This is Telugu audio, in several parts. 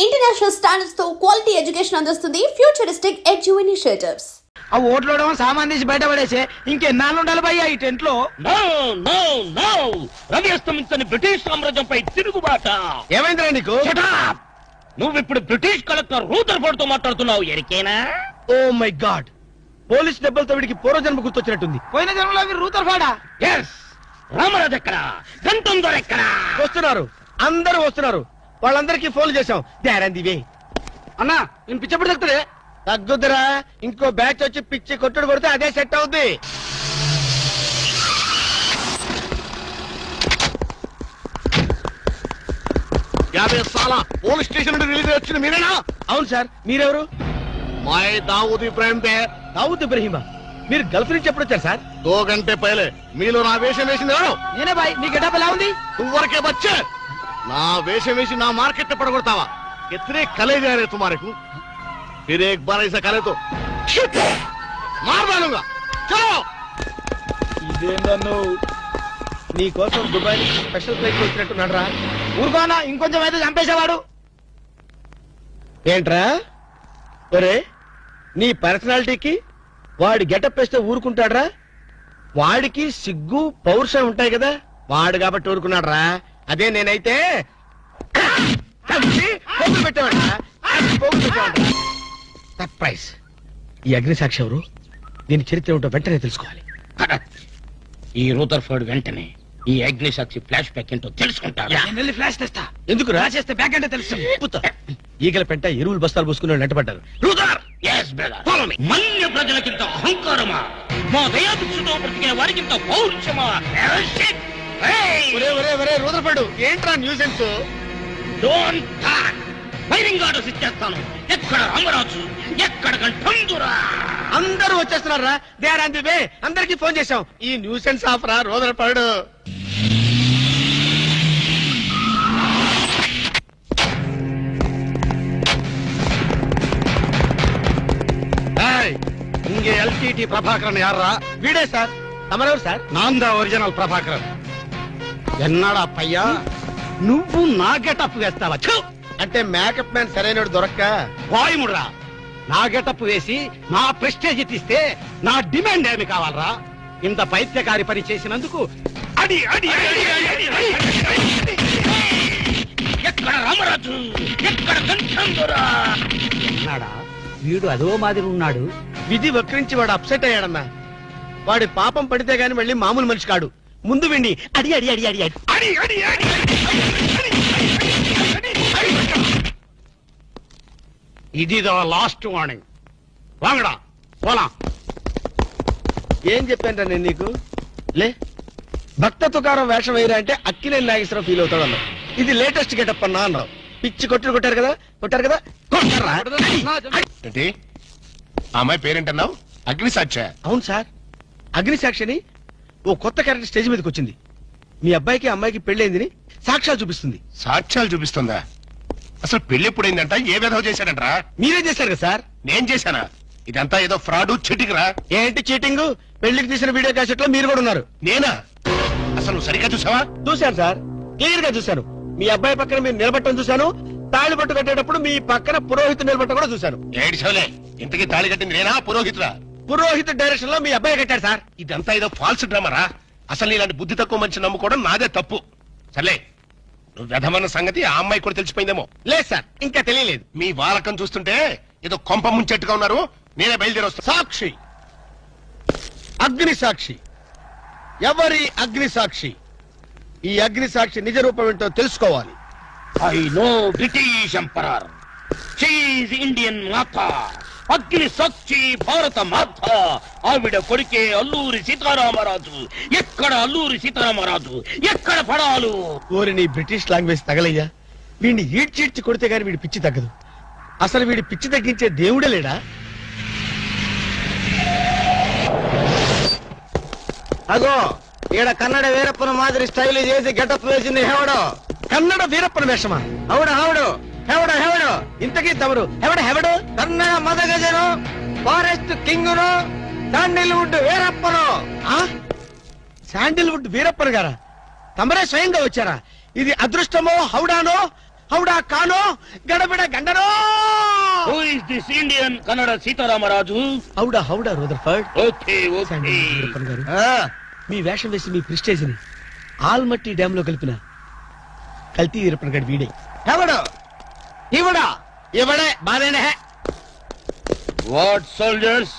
ఇంటర్నేషనల్ స్టాండర్డ్స్ తో క్వాలిటీ ఎడ్యుకేషన్ అందిస్తుంది ఫ్యూచరిస్టిక్ ఎడ్యు ఇనిషియేటివ్స్. ఆ ఓట్లోడడం సామాన్ తీసి బయటపడేసే ఇంకెన్నాళ్ళు ఉండాలి భయ్యా ఈ టెంట్ లో. రవి అస్తమించని బ్రిటిష్ సామ్రాజ్యంపై తిరుగుబాట. ఏమైందిరా నీకు? నువ్విప్పుడు బ్రిటిష్ కలెక్టర్ రూదర్ఫోర్డ్ తో మాట్లాడుతున్నావు. ఎరికేనా? ఓ మై గాడ్, పోలీస్ దెబ్బలతో వీడికి పూర్వజన్మ గుర్తొచ్చినట్టుంది. పోయిన జన్మలో మీరు రూదర్ఫోర్డా? ఎస్. రామరాజు ఎక్కడా? గంటం దొర ఎక్కడా? వస్తున్నారు, అందరూ వస్తున్నారు. వాళ్ళందరికీ ఫోన్ చేశాం. దేరందివే అన్నా, నేను పిచ్చప్పుడు తగ్గుతుంది. తగ్గుద్దురా, ఇంకో బ్యాచ్ వచ్చి పిచ్చి కొట్టుడు కొడితే అదే సెట్ అవుద్ది. పోలీస్ స్టేషన్ నుండి రిలీజ్ వచ్చిన మీరేనా? అవును సార్, మీరెవరు? मैं दाऊद इब्राहिम थे. దావుద్ ఇబ్రహీమా, మీరు గల్ఫ్ నుంచి ఎప్పుడు వచ్చారు సార్? 2 घंटे पहले. మీలో నా వేషం వేసింది ఎవరు? నేనే బాయ్. నీ గెటప్ ఎలా ఉంది? तुमवरके बच्चे నా వేషం వేసి నా మార్కెట్ పడగొడతావా? कितने कले जा रहे तुम्हारे को? फिर एक बार ऐसा करे तो मार डालूंगा. चलो. ఇదేందన్ను, నీ కోసం దుబాయ్ నుంచి స్పెషల్ ఫ్లైట్ వచ్చినట్టున్నాడు రా. ఊరుకోనా, ఇంకొంచెం అయితే చంపేసేవాడు. ఏంట్రా ఒరే, నీ పర్సనాలిటీకి వాడి గెటప్ వేస్తే ఊరుకుంటాడ్రా? వాడికి సిగ్గు పౌరుషం ఉంటాయి కదా, వాడు కాబట్టి ఊరుకున్నాడు రా. అదే నేనైతే సర్ప్రైజ్. ఈ అగ్నిసాక్షి ఎవరు? దీని చరిత్ర ఏమిటో వెంటనే తెలుసుకోవాలి. ఈ రూదర్ఫోర్డ్ వెంటనే ఈ అగ్నిసాక్షి ఫ్లాష్ బ్యాక్ ఏంటో తెలుసుకుంటాడు. ఫ్లాష్ తెస్తా. ఎందుకు రాసేస్తే బ్యాక్ అంటే తెలుసు. ఈగల పెంట ఎరువులు బస్తాలు పోసుకుని వెంటబడ్డారు. మన్య ప్రజలకింత అహంకారమా? మా దయాభిక్షతో బ్రతికే వారికింత పౌరుషమా? రూదర్ఫోర్డ్, ఏంట్రా nuisance? Don't talk. Firing orders ఇచ్చేస్తాను. ఎక్కడ రామరాజు, ఎక్కడ గంటందురా? అందరూ వచ్చేస్తున్నారా? They are on the way. అందరికి ఫోన్ చేశాం. ఈ న్యూసెన్స్ ఆఫ్ రా రూదర్ఫోర్డ్. ఇంకే ఎల్టీటీ ప్రభాకరన్ యార్రా? వీడే సార్. తమరెవరు సార్? నాందా ఒరిజినల్ ప్రభాకరన్. ఎన్నాడా పయ్యా, నువ్వు నా గెటప్ వేస్తావా? అంటే మేకప్ మ్యాన్ సరైనడు దొరక్క వాయుముడ్రా. నా గెటప్ వేసి నా ప్రెస్టేజ్ తీస్తే నా డిమాండ్ ఏమి కావాలరా? ఇంత పైత్యకారి పని చేసినందుకు అడి అడి అడి అడి అడి. ఎక్కడ రామరాజు, ఎక్కడ గంటందురా? ఉన్నాడా? వీడు అదో మాదిరి ఉన్నాడు. విధి వక్రించి వాడు అప్సెట్ అయ్యాడన్నా. వాడి పాపం పడితే గాని మళ్ళీ మామూలు మనిషి కాడు. ముందు విండి అడి అడి అడి అడి అడి అడి అడి అడి ఇది లాస్ట్ వార్నింగ్. వాంగడా పోలా. ఏం చెప్పాను నేను నీకు? లే, భక్త తుకారం వేషం వేయరా అంటే అక్కినే నాగేశ్వరం ఫీల్ అవుతాడు అన్నావు. ఇది లేటెస్ట్ గెటప్ అన్నా అన్నావు. పిచ్చి కొట్టారు కదా, కొట్టారు కదా. ఏంటి ఆ అమ్మాయి పేరేంటన్నావు? అగ్నిసాక్షి. అవును సార్, అగ్నిసాక్షిని ఓ కొత్త క్యారెక్టర్ స్టేజ్ మీదకి వచ్చింది. మీ అబ్బాయికి అమ్మాయికి పెళ్ళైందని సాక్ష్యాలు చూపిస్తుంది. సాక్ష్యాలు చూపిస్తుందా? అసలు పెళ్లి ఎప్పుడైందంట? ఏ విధవ చేశాడంటరా? మీరే చేశారు కదా సార్. నేను చేశానా? ఇదంతా ఏదో ఫ్రాడ్ చీటింగ్ రా. ఏంటి చీటింగ్? పెళ్లికి తీసిన వీడియో క్యాసెట్ లో మీరు కూడా ఉన్నారు. నేనా? అసలు నువ్వు సరిగ్గా చూసావా? చూశాను సార్, క్లియర్ గా చూశాను. మీ అబ్బాయి పక్కన మీరు నిలబట్టడం చూశాను. తాళి పట్టు కట్టేటప్పుడు మీ పక్కన పురోహితు నిలబట్టడం కూడా చూశాను. ఏడిసోలే, ఇంతకీ తాళి కట్టింది నేనా పురోహితురా? పురోహితు డైరెక్షన్ లో మీ అబ్బాయి కట్టారు సార్. ఇదంతా ఏదో ఫాల్స్ డ్రామారా. అసలు ఇలాంటి బుద్ధి తక్కువ మనిషి నమ్ముకోవడం నాదే తప్పు. సర్లే, నువ్వు వ్యధమన్న సంగతి ఆ అమ్మాయి కూడా తెలిసిపోయిందేమో. లేదు సార్, ఇంకా తెలియలేదు. మీ వాలకం చూస్తుంటే ఏదో కొంప ముంచెట్టుగా ఉన్నారు. నేనే బయలుదేరి వస్తా. సాక్షి, అగ్ని సాక్షి. ఎవరి అగ్ని సాక్షి? ఈ అగ్ని సాక్షి నిజ రూపం ఏంటో తెలుసుకోవాలి. I know British emperor. She is Indian మాత. అగ్ని సాక్షి భారత మాత. ఆవిడ కొడుకే అల్లూరి సీతారామరాజు. ఎక్కడ అల్లూరి సీతారామరాజు, ఎక్కడ పడాలు? ఓరి నీ బ్రిటిష్ లాంగ్వేజ్ తగలయ్యా. వీడిని ఈడ్చిడ్చి కొడితే గాని వీడి పిచ్చి తగ్గదు. అసలు వీడి పిచ్చి తగ్గించే దేవుడే లేడా? అగో, ఈడ కన్నడ వీరప్పన మాదిరి స్టైల్ చేసి గెటప్ వేసింది హెవడో. కన్నడ వీరప్పన వేషమా? హౌడు హౌడు హెవడో హెవడో. ఇంతకీ తమరు హెవడో? కన్నడ మదగజను, ఫారెస్ట్ కింగును, శాండిల్వుడ్ వీరప్పను. శాండిల్వుడ్ వీరప్పన్ గారా? తమరే స్వయంగా వచ్చారా? ఇది అదృష్టమో హౌడానో హౌడా కానో గడబిడ గండరో. Who is this Indian Kannada Sitaramaraju? హౌడా హౌడా రూదర్ఫర్డ్. Okay okay. మీ వేషం వేసి మీ ప్రిస్టేజ్ ని ఆల్మట్టి డ్యామ్ లో కలిపిన కల్తీ వీరప్పన్ గడి వీడే. ఎవడు ఇవడా? ఇవడే బాధేనే. వాట్ సోల్జర్స్,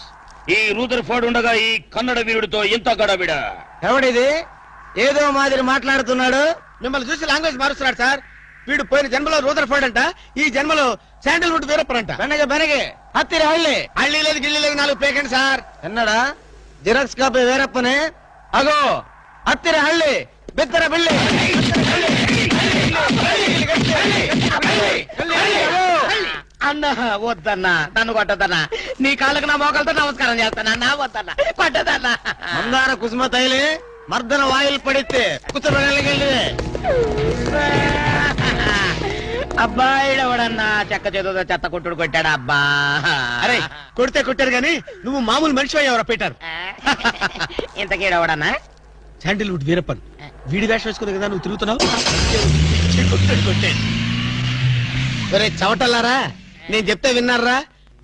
ఈ రూదర్ఫర్డ్ ఉండగా ఈ కన్నడ వీరుడితో ఎంత గడబిడ? ఎవడిది? ఏదో మాదిరి మాట్లాడుతున్నాడు. మిమ్మల్ని చూసి లాంగ్వేజ్ మారుస్తున్నాడు సార్. వీడు పోయిన జన్మలో రూదర్ఫర్డ్ అంట, ఈ జన్మలో శాండల్వుడ్ వీరప్పన్ అంట. బెనగే బెనగే హత్తిరి హళ్ళి హళ్ళి లేదు గిల్లి లేదు 4 పేకండి సార్. ఎన్నడా జిరాక్స్ కాపీ వీరప్పనే. అగో హత్తిరి హళ్ళి బిత్తర బిల్లి. అన్న వద్దన్నా, నన్ను కొట్టదన్నా. నీ కాళ్ళకు నా మోకాలతో నమస్కారం చేస్తానన్నా. వద్దన్నా, కొట్టదన్నా. మందార కుసుమ తైలి మర్దన వాయులు పడితే కుసరగలిగే. అబ్బాయిడవడన్నా చెక్క చేతుతో చెత్త కొట్టుడు కొట్టాడు. అబ్బా అరే కొడితే కొట్టారు గాని నువ్వు మామూలు మనిషి ఎవరో పెట్టారు. ఇంతకీడవడన్నా శాండిల్వుడ్ వీరప్పన్. వీడి వేషం వేసుకుని కదా నువ్వు తిరుగుతున్నావు. ఒరే చవటల్లారా, నేను చెప్తే విన్నారా?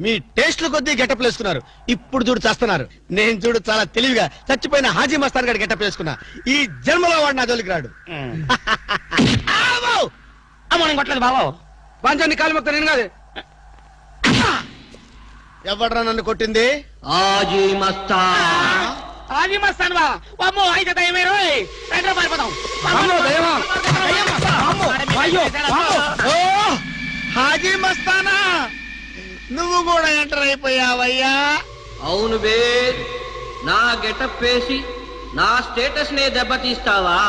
మీ టేస్ట్లు కొద్దీ గెటప్ వేసుకున్నారు. ఇప్పుడు చూడు చేస్తున్నారు. నేను చూడు చాలా తెలివిగా చచ్చిపోయిన హాజీ మస్తాన్ గారి గెటప్ వేసుకున్నా. ఈ జన్మలో వాడు నా జోలికి రాడు. అమ్మ నేను కొట్టలేదు బాబు. పంచాన్ని కాలు మొక్క నేను కాదు. ఎవడ్రా నన్ను కొట్టింది? ఆజీ మస్తాన్ బా. అమ్మో అయితే దయమే రోయ్. రండి పారిపోదాం. హాజీ మస్తానా, నువ్వు కూడా ఎంటర్ అయిపోయావయ్యా? అవును బే, నా గెటప్ వేసి నా స్టేటస్ నే దెబ్బతీస్తావా?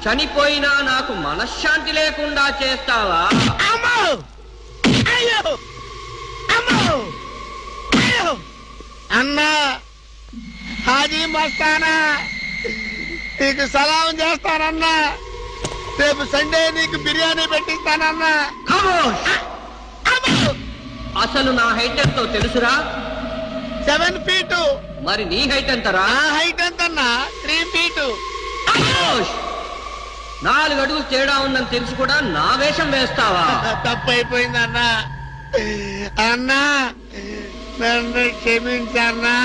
చనిపోయినా నాకు మనశ్శాంతి లేకుండా చేస్తావా? అమ్మో అయ్యో అమ్మో అయ్యో. అన్నా హాజీ మస్తానా, నీకు సలాం చేస్తానన్నా. రేపు సండే నీకు బిర్యానీ పెట్టిస్తానన్నా. అసలు నా హైట్ ఎంతో తెలుసురా? 7 feet. మరి నీ హైట్ ఎంతరా? నా హైట్ ఎంతన్నా? 3 feet. 4 అడుగులు తేడా ఉందని తెలిసి కూడా నా వేషం వేస్తావా? తప్పైపోయిందన్నా. అన్నా నన్ను క్షమించన్నా.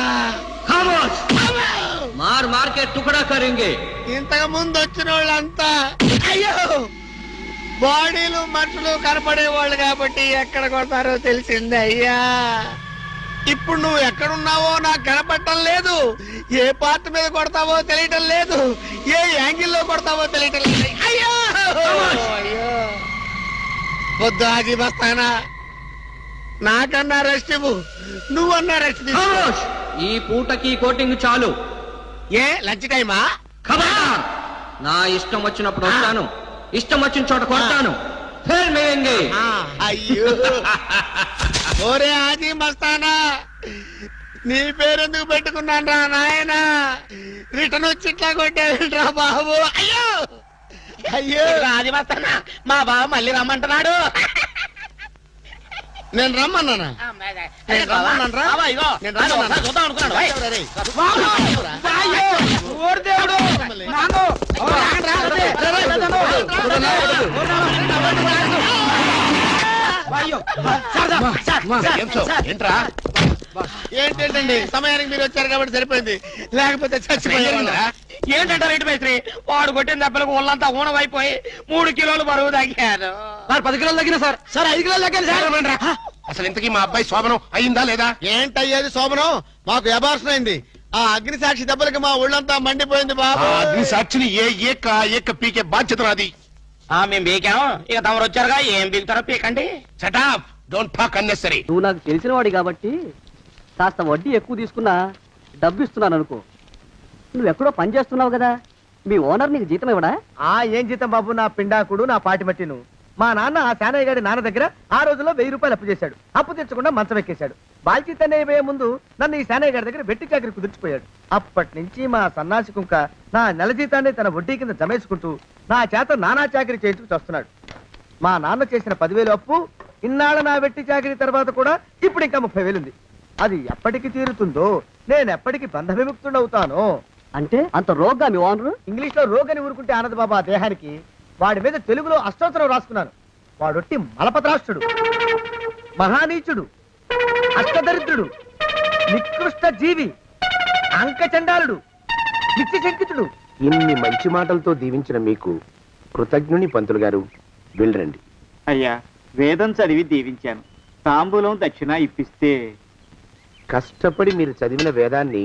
మార్ మార్కెట్ టుకడా కరింగే. ఇంతకు ముందు వచ్చిన వాళ్ళంతా అయ్యో బాడీలు మనుషులు కనపడే వాళ్ళు కాబట్టి ఎక్కడ కొడతారో తెలిసింది అయ్యా. ఇప్పుడు నువ్వు ఎక్కడున్నావో నాకు కనపడటం లేదు. ఏ పార్ట్ మీద కొడతావో తెలియటం లేదు. ఏ యాంగిల్లో కొడతావో తెలియటం లేదు. అయ్యో అయ్యో వద్దు హాజీ మస్తానా, నాకన్నా రెస్ట్ ఇవ్వు. నువ్వన్నా రెస్ట్ తీసుకో. ఈ పూటకి కోటింగ్ చాలు. ఏ లంచ్ టైమా? ఖబర్దార్! నా ఇష్టం వచ్చినప్పుడు వస్తాను, ఇష్టం వచ్చిన చోట కొడతాను. ఫిర్ మిలేంగే. అయ్యో ఓరే హాజీ మస్తానా, నీ పేరెందుకు పెట్టుకున్నాను రా నాయనా? రిటర్న్ వచ్చి ఇట్లా కొట్టేరా బాబు. అయ్యో అయ్యో ఆజీ మస్తానా, మా బావ మళ్ళీ రమ్మంటున్నాడు. నేను రమ్మన్నానా? నేను రమ్మన్నాను రా. నేను రమ్మన్నాను. చూద్దాం అనుకున్నాడు. ఏంటండి సమయానికి మీరు వచ్చారు కాబట్టి సరిపోయింది, లేకపోతే చచ్చిపోయారు. ఏంటంటారు ఇటు మేస్త్రి? వాడు కొట్టిన దెబ్బలకు ఒళ్ళంతా ఊనమైపోయి 3 కిలోలు బరువు తగ్గారు. 10 కిలోలు తగ్గిన సార్. 5 కిలోలు తగ్గాను సార్. అసలు ఇంతకీ మా అబ్బాయి శోభనం అయిందా లేదా? ఏంటయ్యేది శోభనం? మాకు అబార్షన్ అయింది. ఆ అగ్ని సాక్షి దెబ్బలకి మా ఒళ్ళంతా మండిపోయింది బాబు. అగ్ని సాక్షిని ఏక పీకే బాధ్యత నాది. మేము బీకాం, ఇక తమరు వచ్చారుగా, ఏం బీకుతారో పీకండి. Shut up, don't talk unnecessary. నువ్వు నాకు తెలిసిన వాడి కాబట్టి కాస్త వడ్డీ ఎక్కువ తీసుకున్నా డబ్బు ఇస్తున్నాను అనుకో. నువ్వు ఎక్కడో పని చేస్తున్నావు కదా, మీ ఓనర్ నీకు జీతం ఇవ్వడా? ఏం జీతం బాబు, నా పిండాకుడు నా పాటి మట్టిను. మా నాన్న ఆ శానయ్య గారి నాన్న దగ్గర ఆ రోజుల్లో 1000 రూపాయలు అప్పు చేశాడు. అప్పు తెచ్చకుండా మంచం ఎక్కేశాడు. బాల్చితనే పోయే ముందు నన్ను ఈ శానయ్య గారి దగ్గర వెట్టి చాకరి కుదిర్చిపోయాడు. అప్పటి నుంచి మా సన్నాసి కుంక నా నెల జీతాన్ని తన వడ్డీ కింద జమేసుకుంటూ నా చేత నానా చాకరీ చేయించుకు వస్తున్నాడు. మా నాన్న చేసిన 10,000 అప్పు ఇన్నాళ్ళ నా వెట్టి చాకరీ తర్వాత కూడా ఇప్పుడు ఇంకా 30,000 ఉంది. అది ఎప్పటికి తీరుతుందో, నేను ఎప్పటికి బంధ విముక్తుడవుతానో. అంటే అంత రోగ్గా మీ ఓనరు? ఇంగ్లీష్ లో రోగ్ అని ఊరుకుంటే ఆనంద్ బాబా దేహానికి, వాడి మీద తెలుగులో అష్టోత్తరం రాసుకున్నాను. వాడొట్టి మలపత్రాష్ట్రుడు, మహానీచుడు, అష్టదరిద్రుడు, నికృష్ట జీవి, అంకచండాలుడు, నిత్యశంకితుడు. ఇన్ని మంచి మాటలతో దీవించిన మీకు కృతజ్ఞుని పంతులు గారు. వెళ్ళరండి. అయ్యా, వేదం చదివి దీవించాను. తాంబూలం దక్షిణ ఇప్పిస్తే. కష్టపడి మీరు చదివిన వేదాన్ని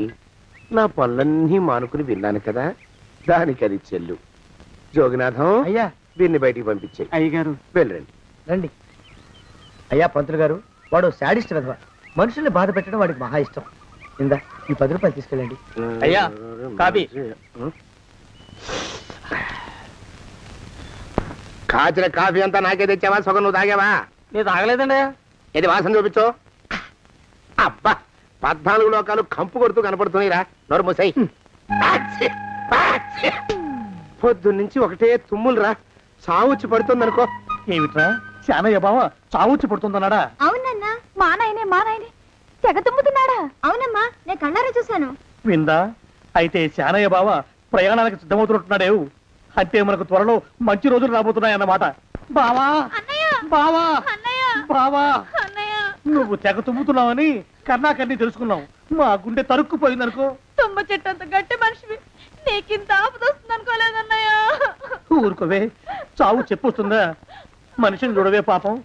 నా పనులన్నీ మానుకుని విన్నాను కదా, దానికి అది చెల్లు. జోగినాథం, అయ్యా వీరిని బయటికి పంపించే. అయ్యగారు వెళ్ళరండి. రండి. అయ్యా పంతులు గారు, వాడు శాడిస్ట్ విధవ. మనుషుల్ని బాధ పెట్టడం వాడికి మహా ఇష్టం. ఇందా ఈ 10 రూపాయలు తీసుకెళ్ళండి. అయ్యా, కాపీ. కాచిన కాఫీ అంతా నాకే తెచ్చావా? సగం నువ్వు తాగావా? నేను తాగలేదండి. ఇది వాసన చూపించు. అబ్బా, 14 లోకాలు కంపు కొడుతూ కనపడుతున్నాయిరా. నోరు మూసాయి. పొద్దున్నుంచి ఒకటే తుమ్ములురా. సావుచ్చి పడుతుంది అనుకో. ఏమిట్రా శానయ్య బావ చావుచ్చి పడుతుందన్నాడా? అవునన్నా, మా నాయనే తెగ తుమ్ముతున్నాడా? అవునమ్మా, నేను కళ్ళారా చూశాను. విందా? అయితే శానయ్య బావ ప్రయాణానికి సిద్ధమవుతున్నట్టున్నాడేవు. అంటే మనకు త్వరలో మంచి రోజులు రాబోతున్నాయన్నమాట. బావా బావా బావా, నువ్వు తెగ తుమ్ముతున్నావని కర్ణాకర్ణి తెలుసుకున్నావు. మా గుండె తరుక్కుపోయిందనుకో. తుమ్మ చెట్టు అంత గట్టి మనిషివి, నీకింత ఆపదొస్తుంది అనుకోలేదన్నయ్య. ఊరుకోవే, చావు చెప్పొస్తుందా? మనిషిని చూడవే పాపం,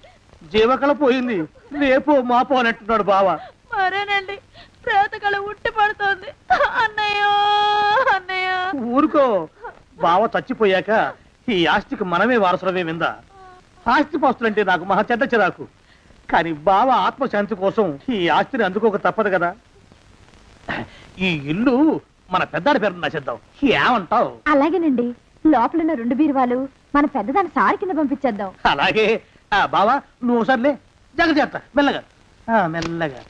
జీవకళ పోయింది. రేపో మాపో అంటున్నాడు బావ. మరేనండి, ప్రేతకళ ఉట్టి పడుతోంది అన్నయ్యో. అన్నయ్య ఊరుకో, బావ చచ్చిపోయాక ఈ ఆస్తికి మనమే వారసులమే. విందా? ఆస్తి పాస్తులంటే నాకు మహా చెడ్డ చిరాకు. కానీ బావ ఆత్మశాంతి కోసం ఈ ఆస్తిని అందుకోక తప్పదు కదా. ఈ ఇల్లు మన పెద్దాడి పేరు నచ్చేద్దాం. ఏమంటావు? అలాగేనండి, లోపలున్న 2 బీరువాలు మన పెద్దదాని సారి కింద పంపించేద్దాం. అలాగే. బావా నువ్వు సర్లే, జాగ్రత్త, మెల్లగా మెల్లగా.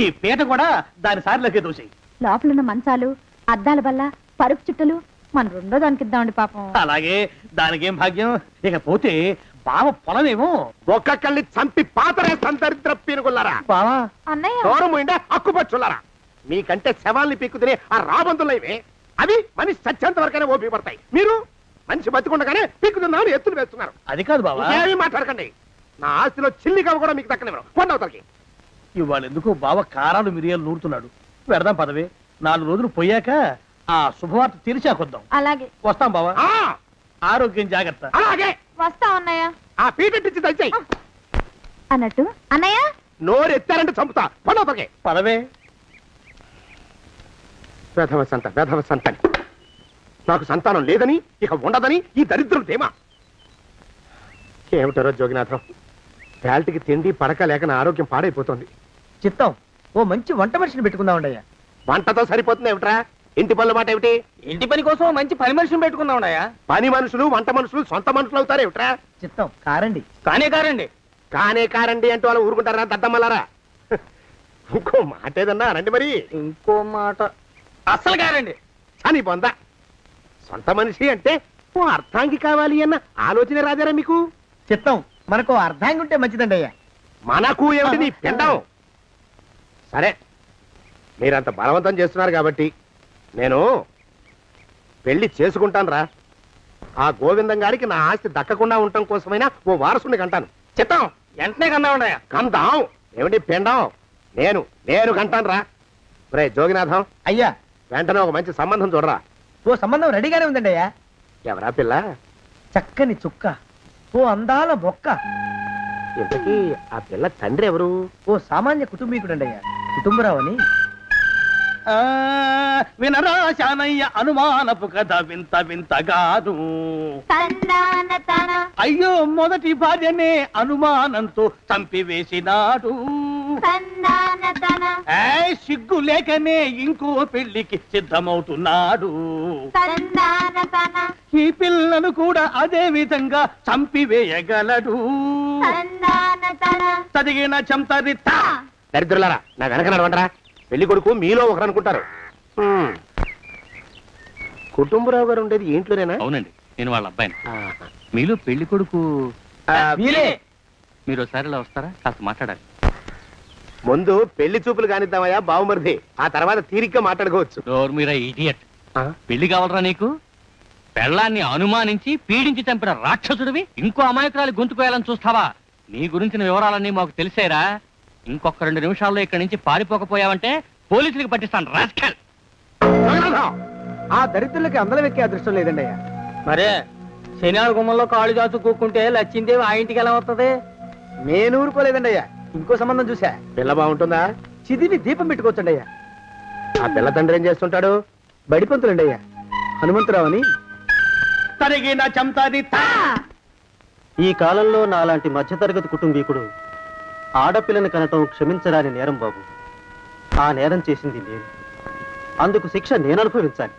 ఈ పీట కూడా దాని సారిలోకే దోసేయి. లోపలున్న మంచాలు, అద్దాల బల్ల, పరుపు చుట్టలు మన 2వ దానికి ఇద్దామండి పాపం. అలాగే, దానికేం భాగ్యం. ఇకపోతే బావ పొలమేమో ఒక్కొక్కల్ని చంపి పాతరేస్తాను దరిద్ర పీనుకున్నారా. బావా అన్నయ్య దూరం ఉండే అక్కుపచ్చులారా. మీకంటే శవాల్ని పీక్కుతినే ఆ రాబందులు ఇవే. అవి మనిషి చచ్చేంత వరకైనా ఓపి పడతాయి. మీరు మనిషి బతికుండగానే పీక్కుతున్నామని ఎత్తులు వేస్తున్నారు. అది కాదు బావా. ఏమీ మాట్లాడకండి. నా ఆస్తిలో చిల్లికవ కూడా మీకు దక్కనివ్వరు. కొండవతలకి. ఇవాళ ఎందుకో బావ కారాలు మిరియాలు నూరుతున్నాడు. పెడదాం పదవే. 4 రోజులు పోయాక ఆ శుభవార్త తెలిసాకొద్దాం. అలాగే వస్తాం బావా. ఆరోగ్యం జాగ్రత్త. అలాగే వస్తా అన్నయ్య. ఆ పీటెట్టించి దయచేయి. అన్నట్టు అన్నయ్య, నోరు ఎత్తారంటే చంపుతా. కొండవతలకి. పదవే. వేధవ సంతానం. నాకు సంతానం లేదని, ఇక ఉండదని ఈ దరిద్రుడు ధీమా. ఏమిటారో జోగినాథం, వేల్టికి తిండి పడక లేక నా ఆరోగ్యం పాడైపోతుంది. చిత్తం, ఓ మంచి వంట మనిషిని పెట్టుకుందామండయ్యా. వంటతో సరిపోతుంది ఏమిట్రా? ఇంటి పనుల మాట ఏమిటి? ఇంటి పని కోసం మంచి పని మనిషిని పెట్టుకుందామండయ్యా. పని మనుషులు వంట మనుషులు సొంత మనుషులు అవుతారు ఏమిట్రా? చిత్తం, కారండి. కారండి. కారండి అంటూ వాళ్ళు ఊరుకుంటారా దద్దమ్మలారా? ఇంకో మాట ఏదన్నా రండి మరి. ఇంకో మాట అస్సలు కారండి. అని పొందా. సొంత మనిషి అంటే ఓ అర్థాంగి కావాలి అన్న ఆలోచన రాజారా మీకు? చిత్తం, మనకు అర్థంగా ఉంటే మంచిదండి అయ్యా. మనకు ఏమిటి నీ పిండం? సరే, మీరంత బలవంతం చేస్తున్నారు కాబట్టి నేను పెళ్లి చేసుకుంటాను రా. ఆ గోవిందం గారికి నా ఆస్తి దక్కకుండా ఉండటం కోసమైనా ఓ వారసుని కంటాను. చిత్తం, వెంటనే కన్నా ఉండయా. కందాం ఏమిటి పిండం? నేను కంటాను రా. రే జోగినాథం, అయ్యా వెంటనే ఒక మంచి సంబంధం చూడరా. ఓ సంబంధం రెడీగానే ఉందండి అయ్యా. ఎవరా పిల్ల? చక్కని చుక్క, ఓ అందాల మొక్క. ఇంతకీ ఆ పిల్ల తండ్రి ఎవరు? ఓ సామాన్య కుటుంబీకుడండి అయ్యా, కుటుంబరావు అని. వినరా శానయ్య అనుమానపు కథ వింత వింతగాదు. అయ్యో మొదటి భార్యనే అనుమానంతో చంపివేసినాడు. సిగ్గు లేకనే ఇంకో పెళ్లికి సిద్ధమవుతున్నాడు. ఈ పిల్లను కూడా అదే విధంగా చంపివేయగలడు. చదివిన చంతరిత. దరిద్రులారా, నా వెనక నడవండరా. పెళ్లి కొడుకు మీలో ఒకరు అనుకుంటారు. కుటుంబరావు గారు ఉండేది ఇంట్లోనేనా? అవునండి, నేను వాళ్ళ అబ్బాయిని. మీలో పెళ్లి కొడుకు మీరు ఒకసారి ఇలా వస్తారా? కాస్త మాట్లాడాలి. ముందు పెళ్లి చూపులు కానిద్దామయ్యా బావుమరిది, ఆ తర్వాత తీరిగ్గా మాట్లాడుకోవచ్చు. మీరా ఇడియట్. పెళ్లి కావాలరా నీకు? పెళ్ళాన్ని అనుమానించి పీడించి చంపిన రాక్షసుడివి ఇంకో అమాయకురాలి గొంతుకోయాలని చూస్తావా? నీ గురించిన వివరాలన్నీ మాకు తెలిసేరా. ఇంకొక 2 నిమిషాల్లో ఇక్కడి నుంచి పారిపోకపోయావంటే పోలీసులకు పట్టిస్తాను. రాస్కల్! ఆ దరిద్రులకి అందరం ఎక్కే అదృష్టం లేదండి అయ్యా. మరే శనివార గుమ్మంలో కాళ్ళు చాచు కూకుంటే లచ్చిందేవి ఆ ఇంటికి ఎలా వస్తుంది? నేను ఊరుకోలేదండి అయ్యా. ఇంకో సంబంధం చూసా. పిల్ల బాగుంటుందా? చిదివి దీపం పెట్టుకోవచ్చండి అయ్యా. ఆ పిల్ల తండ్రి ఏం చేస్తుంటాడు? బడిపంతులండి అయ్యా. హనుమంతరావు అని. తరిగిన చంతాది ఈ కాలంలో నాలాంటి మధ్యతరగతి కుటుంబీకుడు ఆడపిల్లని కనటం క్షమించరాని నేరం బాబు. ఆ నేరం చేసింది నేను. అందుకు శిక్ష నేను అనుభవించాలి.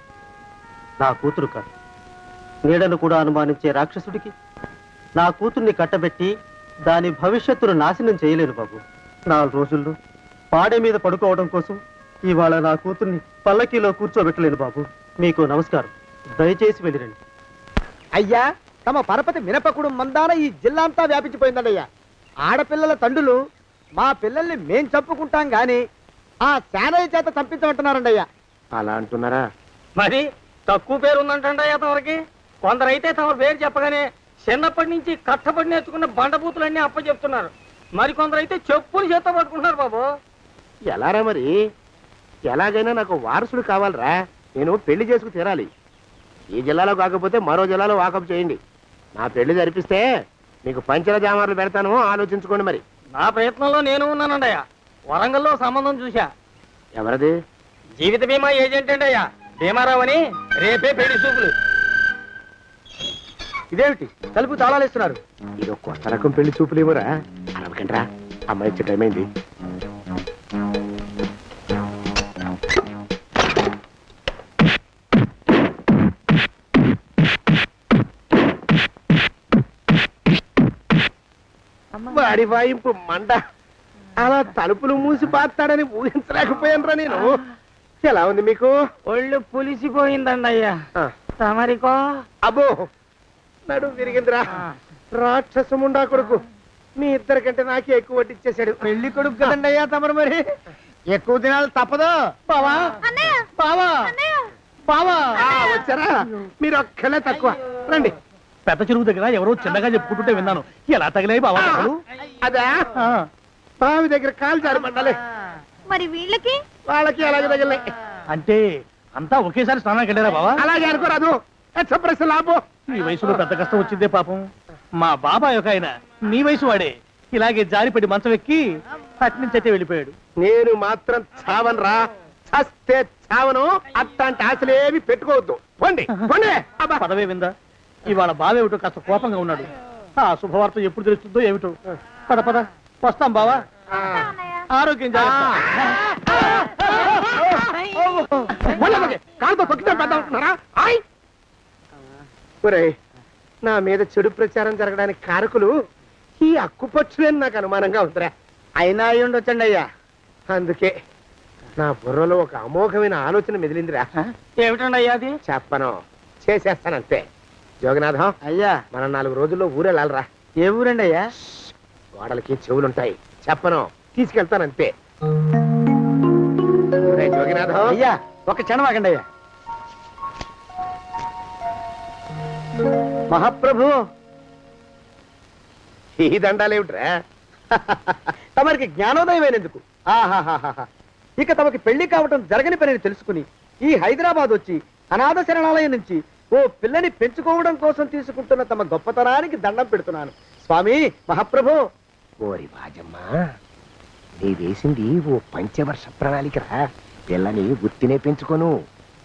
నా కూతురు కాదు, నీడను కూడా అనుమానించే రాక్షసుడికి నా కూతుర్ని కట్టబెట్టి దాని భవిష్యత్తును నాశనం చేయలేను బాబు. 4 రోజుల్లో పాడే మీద పడుకోవడం కోసం ఇవాళ నా కూతుర్ని పల్లకీలో కూర్చోబెట్టలేను బాబు. మీకు నమస్కారం, దయచేసి వెళ్ళిరండి. అయ్యా, తమ పరపతి మినపకుడు మందాన ఈ జిల్లా అంతా వ్యాపించిపోయిందండి అయ్యా. ఆడపిల్లల తండ్రులు మా పిల్లల్ని మేం చంపుకుంటాం గాని ఆ శానయ్య చేత చంపించమంటున్నారండి అయ్యా. అలా అంటున్నారా? మరి తక్కువ పేరు ఉందంటండయ్యా తమరికి. కొందరైతే తమ పేరు చెప్పగానే చిన్నప్పటి నుంచి కట్టబడి నేర్చుకున్న బండబూతులన్నీ అప్పచెప్తున్నారు. మరి కొందరైతే చెప్పులు చేత పట్టుకుంటున్నారు బాబు. ఎలారా మరి? ఎలాగైనా నాకు వారసుడు కావాలరా. నేను పెళ్లి చేసుకు తీరాలి. ఈ జిల్లాలో కాకపోతే మరో జిల్లాలో వాకప్ చేయండి. నా పెళ్లి జరిపిస్తే మీకు పంచల జామార్లు పెడతాను, ఆలోచించుకోండి. మరి నా ప్రయత్నంలో నేను ఉన్నానండయ్యా. వరంగల్లో సంబంధం చూశా. ఎవరది? జీవిత బీమా ఏజెంట్ అండి అయ్యా, భీమారావు అని. రేపే పెళ్లి చూపులు. ఇదేమిటి తలుపు తాళాలు ఇస్తున్నారు? ఇది ఒక కొత్త రకం పెళ్లి చూపులు ఏమోరా. అరవకండ్రా, అమ్మాయి ఇచ్చే టైం అయింది. వాడి వాయింపు మండ. అలా తలుపులు మూసి పాతాడని ఊహించలేకపోయానురా నేను. ఎలా ఉంది మీకు? ఒళ్ళు పులిసిపోయిందండి అయ్యా. తమరికో? అబ్బో, నడు విరిగిందిరా. రాక్షసముండా కొడుకు మీ ఇద్దరికంటే నాకే ఎక్కువ వడ్డిచ్చేశాడు. పెళ్లి కొడుకు కదండి అయ్యా తమరు. మరి ఎక్కువ దినాలు తప్పదు. బావా బావా బావా వచ్చారా? మీరు ఒక్కలే తక్కువ. రండి. పెద్ద చెరువు దగ్గర ఎవరో చిన్నగా చెప్పుకుంటుంటే విన్నాను. ఎలా తగిలాయి బావా? అదా బావి దగ్గర కాలు జారి పడ్డాలి. మరి వీళ్ళకి వాళ్ళకి అలాగే తగిలే. అంటే అంతా ఒకేసారి స్నానానికి వెళ్ళారా బావా? అలాగే అనుకోరాదు. ప్రశ్న లాభం. ఈ వయసులో పెద్ద కష్టం వచ్చిందే పాపం. మా బాబాయ్ ఒక ఆయన నీ వయసు వాడే ఇలాగే జారిపడి మంచం ఎక్కి అట్నుంచి అయితే వెళ్ళిపోయాడు. నేను మాత్రం చావను రా. చస్తే చావను. అట్లాంటి ఆశలేమి పెట్టుకోవద్దు. పండి పండి. పదవే విందా. ఇవాళ బావేమిటో కాస్త కోపంగా ఉన్నాడు. ఆ శుభవార్త ఎప్పుడు తెలుస్తుందో ఏమిటో. పద పద వస్తాం బావా. ఆరోగ్యం కాలుతో తొక్కితే పెద్ద ఉంటున్నారా? నా మీద చెడు ప్రచారం జరగడానికి కారకులు ఈ అక్కుపచ్చులేని నాకు అనుమానంగా ఉందిరా. అయినా అయి ఉండొచ్చండి అయ్యా. అందుకే నా బుర్రలో ఒక అమోఘమైన ఆలోచన మెదిలిందిరా. ఏమిటండి అయ్యా అది? చెప్పను, చేసేస్తానంతే. జోగనాథం అయ్యా, మనం 4 రోజుల్లో ఊరెళ్ళాలరా. ఏ ఊరండి అయ్యా? గోడలకి చెవులుంటాయి. చెప్పను, తీసుకెళ్తానంతే. జోగినాథం అయ్యా, ఒక క్షణం ఆగండి అయ్యా. మహాప్రభు, ఈ దండాలేమిట్రా? తమరికి జ్ఞానోదయమైనందుకు. ఆహాహాహా. ఇక తమకి పెళ్లి కావటం జరగని పనిని తెలుసుకుని ఈ హైదరాబాద్ వచ్చి అనాథ శరణాలయం నుంచి ఓ పిల్లని పెంచుకోవడం కోసం తీసుకుంటున్న తమ గొప్పతనానికి దండం పెడుతున్నాను స్వామి. మహాప్రభు. ఓరి బాజమ్మ, నీ వేసింది ఓ పంచవర్ష ప్రణాళికరా. పిల్లని గుర్తినే పెంచుకోను.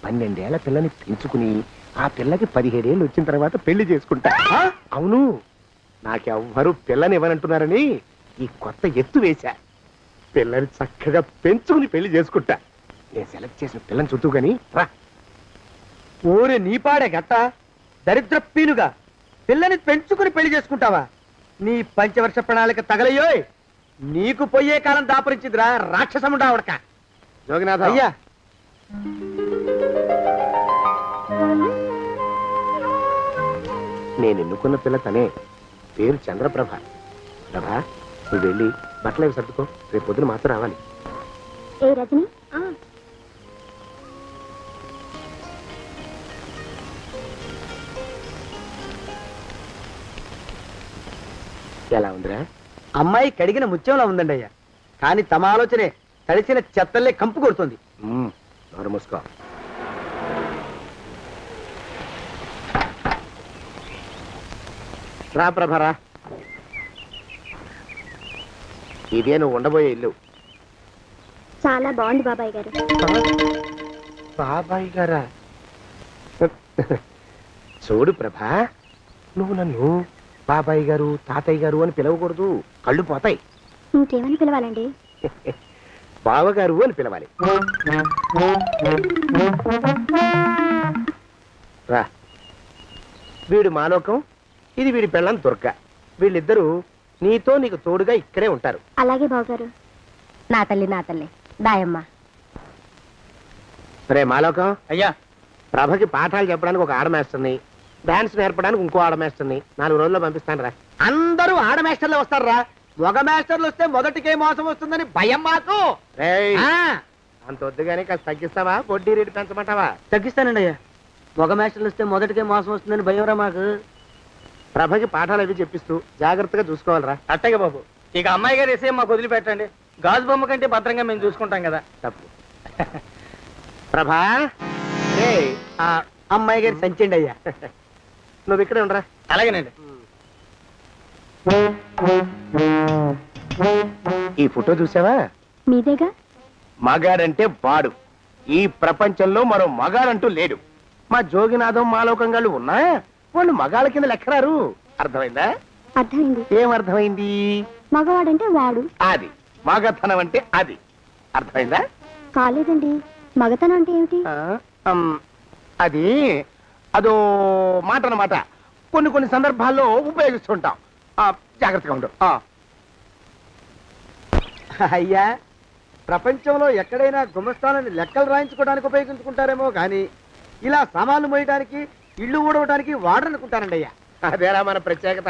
12 ఏళ్ల పిల్లని పెంచుకుని ఆ పిల్లకి 17 ఏళ్ళు వచ్చిన తర్వాత పెళ్లి చేసుకుంటా. అవును, నాకెవ్వరూ పిల్లని ఇవ్వనంటున్నారని ఈ కొత్త ఎత్తు వేశా. పిల్లని చక్కగా పెంచుకుని పెళ్లి చేసుకుంటా. నేను సెలెక్ట్ చేసిన పిల్లని చుట్టూ గాని రా. ఊరి నీపాడే గట్ట దరిద్రపీనుగా పిల్లని పెంచుకుని పెళ్లి చేసుకుంటావా? నీ పంచవర్ష ప్రణాళిక తగలయ్యోయ్. నీకు పోయే కాలం దాపరించిందిరా రాక్షసముండావడక. జోగినాథ అయ్యా, నేను ఎన్నుకున్న పిల్ల తనే. పేరు చంద్రప్రభ. ప్రభా, నువ్వు వెళ్ళి బట్టలు అవి సర్దుకో. రేపు పొద్దున మాత్రం రావాలి. ఏ రజని, ఎలా ఉందిరా? అమ్మాయి కడిగిన ముత్యంలా ఉందండి అయ్యా, కానీ తమ ఆలోచనే తడిసిన చెత్తల్లే కంపు కొడుతుంది. నోరు మూసుకో. రా ప్రభరా, ఇదే నువ్వు ఉండబోయే ఇల్లు. చాలా బాగుంది బాబాయ్ గారు. బాబాయ్ గారా? చూడు ప్రభా, నువ్వు నన్ను బాబాయ్ గారు తాతయ్య గారు అని పిలవకూడదు, కళ్ళు పోతాయి. ఇంకేమని పిలవాలండి? బావగారు అని పిలవాలి. రా, వీడు మాలోకం, ఇది వీడి పెళ్ళం దుర్గ. వీళ్ళిద్దరూ నీతో నీకు తోడుగా ఇక్కడే ఉంటారు. అలాగే బావగారు. నా తల్లి నా తల్లి దాయమ్మ. రే మాలోకం, అయ్యా ప్రభకి పాఠాలు చెప్పడానికి ఒక ఆడమేస్తుంది, డాన్స్ నేర్పడానికి ఇంకో ఆడమేస్తుంది. 4 రోజుల్లో పంపిస్తాను రా. అందరూ ఆడ మాస్టర్లు వస్తారా? మగ మాస్టర్లు వస్తే మొదటికే మోసం వస్తుందని భయం మాకు. అంత వద్దుగానే కాస్త తగ్గిస్తావా? వడ్డీ రేటు పెంచమంటావా? తగ్గిస్తానండి అయ్యా. మగ మాస్టర్లు వస్తే మొదటికే మోసం వస్తుందని భయంరా మాకు. ప్రభకి పాఠాలు అవి చెప్పిస్తూ జాగ్రత్తగా చూసుకోవాలరా. అట్టగే బాబు, ఇక అమ్మాయి గారు వేసే మాకు వదిలిపెట్టండి. గాజు బొమ్మ కంటే భద్రంగా మేము చూసుకుంటాం కదా. తప్పు. ప్రభా, అమ్మాయి గారి సంచండి అయ్యా. నువ్వు ఇక్కడే ఉండరా. అలాగేనండి. ఈ ఫోటో చూసావా? మీదేగా. మగాడంటే వాడు. ఈ ప్రపంచంలో మరో మగాడంటూ లేడు. మా జోగినాథం మాలోకం గాళ్ళు ఉన్నా వాళ్ళు మగాళ్ళ కింద లెక్కరారు. అర్థమైందా? అర్థమైంది. ఏమర్థమైంది? మగవాడంటే వాడు. అది మగతనం అంటే అది. అర్థమైందా? కాలేదండి. మగతనం అంటే ఏమిటి? అది అదో మాట అన్నమాట. కొన్ని సందర్భాల్లో ఉపయోగిస్తుంటాం. జాగ్రత్తగా ఉండు. అయ్యా, ప్రపంచంలో ఎక్కడైనా గుమస్థానాన్ని లెక్కలు రాయించుకోవడానికి ఉపయోగించుకుంటారేమో కానీ ఇలా సామాన్లు మోయడానికి, ఇల్లు ఊడవడానికి వాడనుకుంటానండి అయ్యా. అదేరా మన ప్రత్యేకత.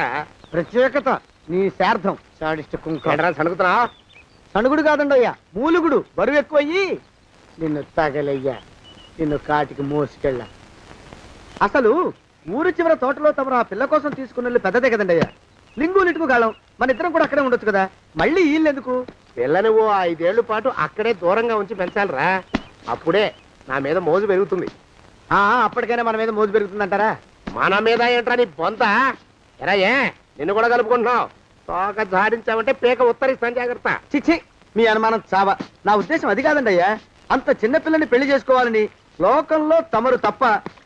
ప్రత్యేకత నీ శార్థం. సణుగుతున్నా? సణుగుడు కాదండి అయ్యా, మూలుగుడు. బరువు ఎక్కువయ్యి నిన్ను తగలయ్యా, నిన్ను కాటికి మోసుకెళ్ళా. అసలు ఊరు చివర తోటలో తమరు ఆ పిల్ల కోసం తీసుకున్న పెద్దదే కదండి అయ్యా. లింగు లిటుకు గాలం. మన ఇద్దరం కూడా అక్కడే ఉండొచ్చు కదా, మళ్ళీ వీళ్ళెందుకు? పిల్లని ఓ 5 ఏళ్ల పాటు అక్కడే దూరంగా ఉంచి పెంచాలిరా. అప్పుడే నా మీద మోజు పెరుగుతుంది. అప్పటికైనా మన మీద మోజు పెరుగుతుందంటారా? మన మీద ఏంట్రా నీ బొంత? ఎరా, నిన్ను కూడా కలుపుకుంటున్నావు. తోక జాడించావంటే పీక ఉత్తరిస్తాను, జాగ్రత్త. చిచ్చి, మీ అనుమానం చావా. నా ఉద్దేశం అది కాదండి అయ్యా. అంత చిన్నపిల్లని పెళ్లి చేసుకోవాలని లోకంలో తమరు తప్ప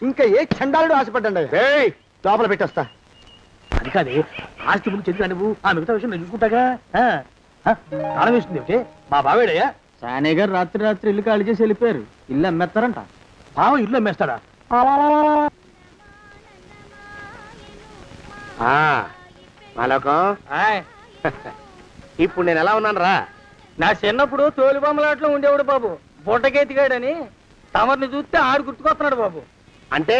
ఇంకా ఏ చండాలుడు ఆశపడ్డండి అయ్యా. లోపల పెట్టొస్తా. అది కాదే, ఆస్తి ముందు చెందుగా నువ్వు, ఆ మిగతా విషయం నేను చూసుకుంటాగా. తాళం వేస్తుంది ఏమిటి? మా బావేడయ్యా. సానే గారు రాత్రి ఇల్లు ఖాళీ చేసి వెళ్ళిపోయారు. ఇల్లు అమ్మేస్తారంట. బావ ఇల్లు అమ్మేస్తాడా? మాలోకం, ఇప్పుడు నేను ఎలా ఉన్నాను రా? నా చిన్నప్పుడు తోలు బొమ్మలాట్లో ఉండేవాడు బాబు, బుట్టకెత్తిగాడని. తమరిని చూస్తే ఆడు గుర్తుకొస్తున్నాడు బాబు. అంటే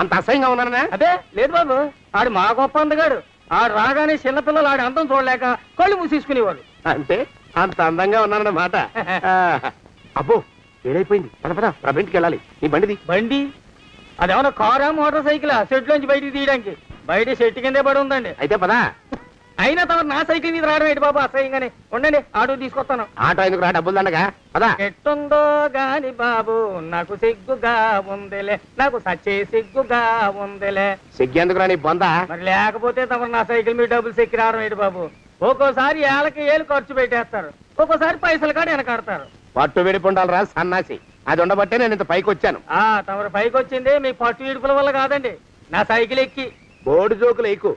అంత అసహ్యంగా ఉన్నానా? అదే లేదు బాబు, ఆడు మా గొప్ప అందగాడు. ఆడు రాగానే చిన్నపిల్లలు ఆడి అందం చూడలేక కళ్ళు మూసేసుకునేవాడు. అంటే అంత అందంగా ఉన్నానన్నమాట. అబ్బో, ఏడైపోయింది. పద ప్రభింటికి వెళ్ళాలి. నీ బండిది. బండి? అదేమన్నా కారా మోటార్ సైకిలా సెట్ లోంచి బయటికి తీయడానికి? బయట చెట్టు కిందే పడి ఉందండి. అయితే పదా. అయినా తమరు నా సైకిల్ మీద రావడం ఏంటి బాబు అసహ్యంగానే. ఉండండి, ఆటో తీసుకొస్తాను. ఆటో ఎందుకు రా, డబ్బులు దండగా. పదా. ఎట్టుందో గాని బాబు నాకు సిగ్గుగా ఉందిలే, నాకు సచ్చే సిగ్గుగా ఉందిలే. సిగ్గెందుకు రా నీ బొంద? మరి లేకపోతే తమరు నా సైకిల్ మీద డబ్బులు సెక్కి రావడం ఏంటి బాబు? ఒక్కోసారి ఏళ్ళకి ఏళ్ళు ఖర్చు పెట్టేస్తారు, ఒక్కోసారి పైసలు కాడ వెనకాడతారు. పట్టు విడిపుండాలరా సన్నాసి. అది ఉండబట్టే నేను ఇంత పైకి వచ్చాను. తమరు పైకి వచ్చింది మీ పట్టు విడుపుల వల్ల కాదండి, నా సైకిల్ ఎక్కి. బోర్డు జోకులు ఎక్కువ.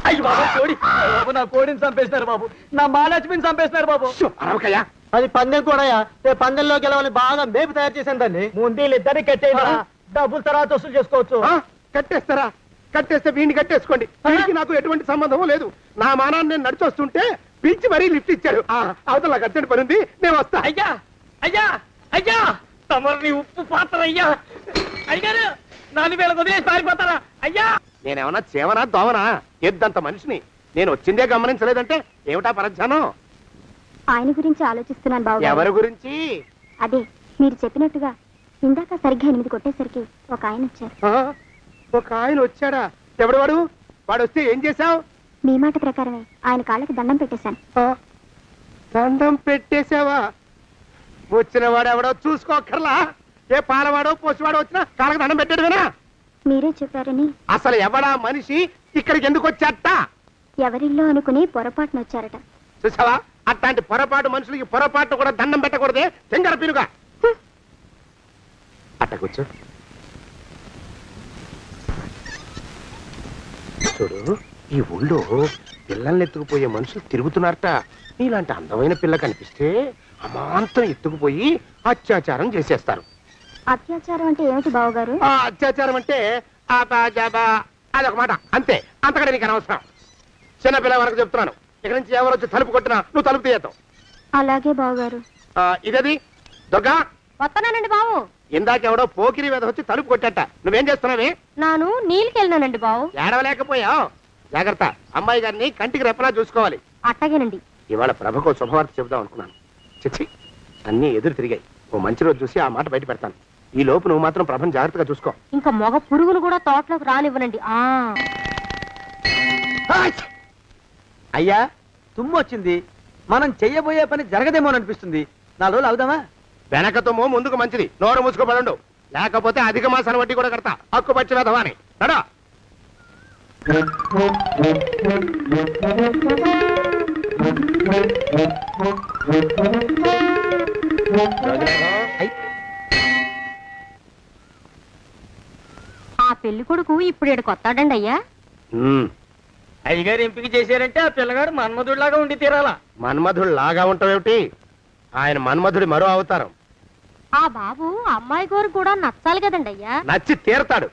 అయ్యి బాబు, కోడి బాబు, నా కోడిని చంపేస్తున్నారు బాబు, నా మహాలక్ష్మిని చంపేస్తున్నారు బాబు. అరవకయ్యా, అది పందెం కూడా. పందెంలో గెలవని బాగా మేపు తయారు చేశాను దాన్ని. ముందు వీళ్ళిద్దరిని కట్టేయండి, డబ్బులు తర్వాత వసూలు చేసుకోవచ్చు. కట్టేస్తారా? కట్టేస్తే వీడిని కట్టేసుకోండి. వీడికి నాకు ఎటువంటి సంబంధం లేదు. నా మానాన్ని నేను నడిచొస్తుంటే పిలిచి మరీ లిఫ్ట్ ఇచ్చాడు. అవతల నాకు అర్జెంట్ పని ఉంది, నేను వస్తా. అయ్యా అయ్యా అయ్యా, తమరిని ఉప్పు పాత్ర అయ్యా. అయ్యారు, నన్ను వీళ్ళకి వదిలేసి పారిపోతారా? అయ్యా, నేనేమన్నా చేవనా దోవనా? ఎద్దంత మనిషిని. నేను వచ్చిందే గమనించలేదంటే ఏమిటా పరధ్యానం? ఆయన గురించి ఆలోచిస్తున్నాను బాబు. ఎవరి గురించి? అదే మీరు చెప్పినట్టుగా ఇందాక సరిగ్గా 8 కొట్టేసరికి ఒక ఆయన వచ్చారు. ఒక ఆయన వచ్చాడా? ఎవడు వాడు? వాడు వస్తే ఏం చేశావు? మీ మాట ప్రకారమే ఆయన కాళ్ళకి దండం పెట్టేశాను. దండం పెట్టేశావా? వచ్చిన వాడు ఎవడో చూసుకోకర్లా. ఏ పాలవాడో పోసివాడో వచ్చినా కాళ్ళకి దండం పెట్టాడువేనా? మీరే చెప్పారని. అసలు ఎవడా మనిషి ఇక్కడికి ఎందుకు వచ్చాట? ఎవరిల్లో అనుకుని పొరపాటున వచ్చారట. చూసావా, అట్లాంటి పొరపాటు మనుషులకి పొరపాటు కూడా దండం పెట్టకూడదే. తెంగర పినుగా అట్టకొచ్చు. చూడు, ఈ ఊళ్ళో పిల్లల్ని ఎత్తుకుపోయే మనుషులు తిరుగుతున్నారట. నీలాంటి అందమైన పిల్ల కనిపిస్తే అమాంతం ఎత్తుకుపోయి అత్యాచారం చేసేస్తారు. అత్యాచారం అంటే ఏమిటి బావగారు? అత్యాచారం అంటే అదొక మాట అంతే. అంతకంటే నీకు అనవసరం. చిన్నపిల్ల వరకు చెప్తున్నాను. ఇక్కడ నుంచి ఎవరు వచ్చి తలుపు కొట్టినా నువ్వు తలుపు తీయతావు. అలాగే బావగారు. ఇదది దొంగ. వస్తున్నానండి బావు. ఇందాకెవడో పోకిరి మీద వచ్చి తలుపు కొట్టట. నువ్వేం చేస్తున్నావే? నాను నీళ్ళకి వెళ్ళినానండి బావు. ఏడవలేకపోయావు. జాగ్రత్త, అమ్మాయి గారిని కంటికి రెప్పలా చూసుకోవాలి. అట్టగేనండి. ఇవాళ ప్రభకు శుభవార్త చెబుదాం అనుకున్నాను. చిచ్చి, అన్నీ ఎదురు తిరిగాయి. ఓ మంచి రోజు చూసి ఆ మాట బయట పెడతాను. ఈ లోపు నువ్వు మాత్రం ప్రభను జాగ్రత్తగా చూసుకో. ఇంకా మగ పురుగును కూడా తోటలోకి రానివ్వనండి. అయ్యా, తుమ్ము వచ్చింది. మనం చెయ్యబోయే పని జరగదేమో అనిపిస్తుంది. 4 రోజులు అవుదామా? వెనక తుమ్ము ముందుకు మంచిది. నోరు మూసుకోబడండు, లేకపోతే అధిక మాసాల వడ్డీ కూడా కడతా. హక్కు పచ్చి వేధవా అని నడా. ఆ పెళ్లి కొడుకు ఇప్పుడు ఇక్కడికి వస్తాడండి అయ్యా. అయ్యగారు ఎంపిక చేశారంటే ఆ పిల్లగాడు మన్మధుడిలాగా ఉండి తీరాలా. మన్మధుడు లాగా ఉంటావేమిటి? ఆయన మన్మధుడి మరో అవతారం. ఆ బాబు అమ్మాయి గారు కూడా నచ్చాలి కదండి అయ్యా. నచ్చి తీరతాడు.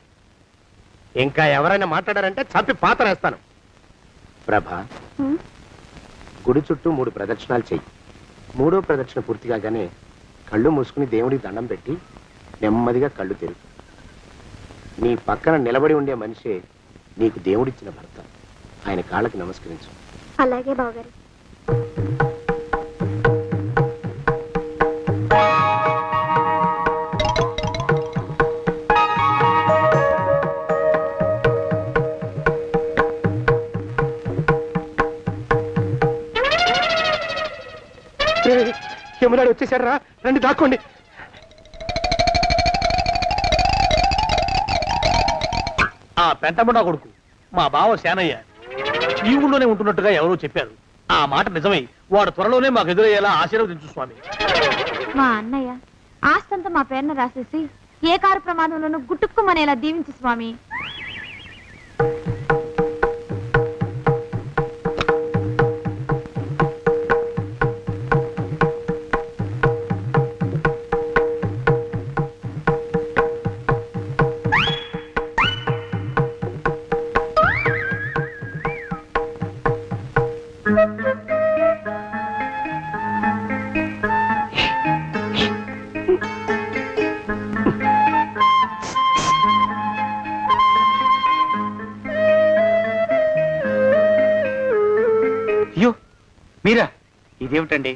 ఇంకా ఎవరైనా మాట్లాడారంటే చంపి పాతరేస్తాను. ప్రభా, గుడి చుట్టూ 3 ప్రదక్షిణాలు చెయ్యి. 3వ ప్రదక్షిణ పూర్తి కాగానే కళ్ళు మూసుకుని దేవుడికి దండం పెట్టి నెమ్మదిగా కళ్ళు తెరుగు. నీ పక్కన నిలబడి ఉండే మనిషే నీకు దేవుడిచ్చిన భర్త. ఆయన కాళ్ళకి నమస్కరించు. అలాగే బావగారు. యమునాడు వచ్చేసాడు రా, రండి దాక్కోండి. ఆ పెంటబడా కొడుకు మా బావ శానయ్య ఈ ఊళ్ళోనే ఉంటున్నట్టుగా ఎవరో చెప్పారు. ఆ మాట నిజమై వాడు త్వరలోనే మాకు ఎదురయ్యేలా ఆశీర్వదించు స్వామి. మా అన్నయ్య ఆస్తంతా మా పేరున రాసేసి ఏ కారు ప్రమాదంలోనూ గుట్టుక్కుమనేలా దీవించు స్వామి. మీరా? ఇదేమిటండి,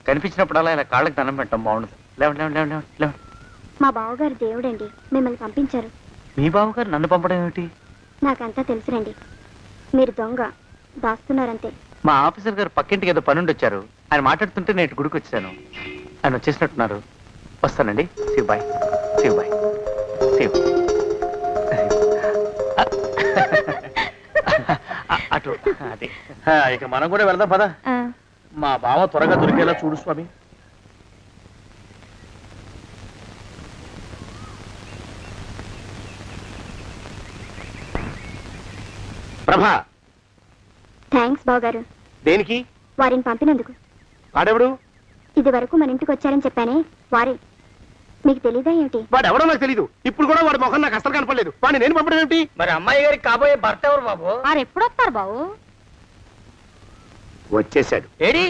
కనిపించినప్పుడల్లా ఇలా కాళ్ళకి దండం పెట్టడం బాగుండదు. లేవండి లేవండి లేవండి లేవండి. మా బావగారు దేవుడండి, మిమ్మల్ని పంపించారు. మీ బావగారు నన్ను పంపడం ఏమిటి? నాకంతా తెలుసురండి. మీరు దొంగ దాస్తున్నారంతే. మా ఆఫీసర్ గారు పక్కింటికి ఏదో పనుండి వచ్చారు. ఆయన మాట్లాడుతుంటే నేను గుడికి వచ్చాను. ఆయన వచ్చేసినట్టున్నారు. వస్తానండి. శివ్ బాయ్, శివ్ బాయ్, శివ్. అటు అదే. ఇక మనం కూడా వెళ్దాం పద. మా బావ త్వరగా దొరికేలా చూడు స్వామి. ప్రభా, థ్యాంక్స్ బావగారు. దేనికి? వారిని పంపినందుకు. వాడెవడు? ఇది వరకు మన ఇంటికి వచ్చారని చెప్పానే వారే. మీకు తెలీదా ఏమిటి? వాడు ఎవడో నాకు తెలీదు. ఇప్పుడు కూడా వాడు మొహం నాకు అసలు కనపడలేదు. వాడిని నేను పంపడం ఏమిటి? మరి అమ్మాయి గారికి కాబోయే భర్త ఎవరు బాబు? వారు ఎప్పుడు వస్తారు బాబు? వచ్చేసాడు. ఏడి?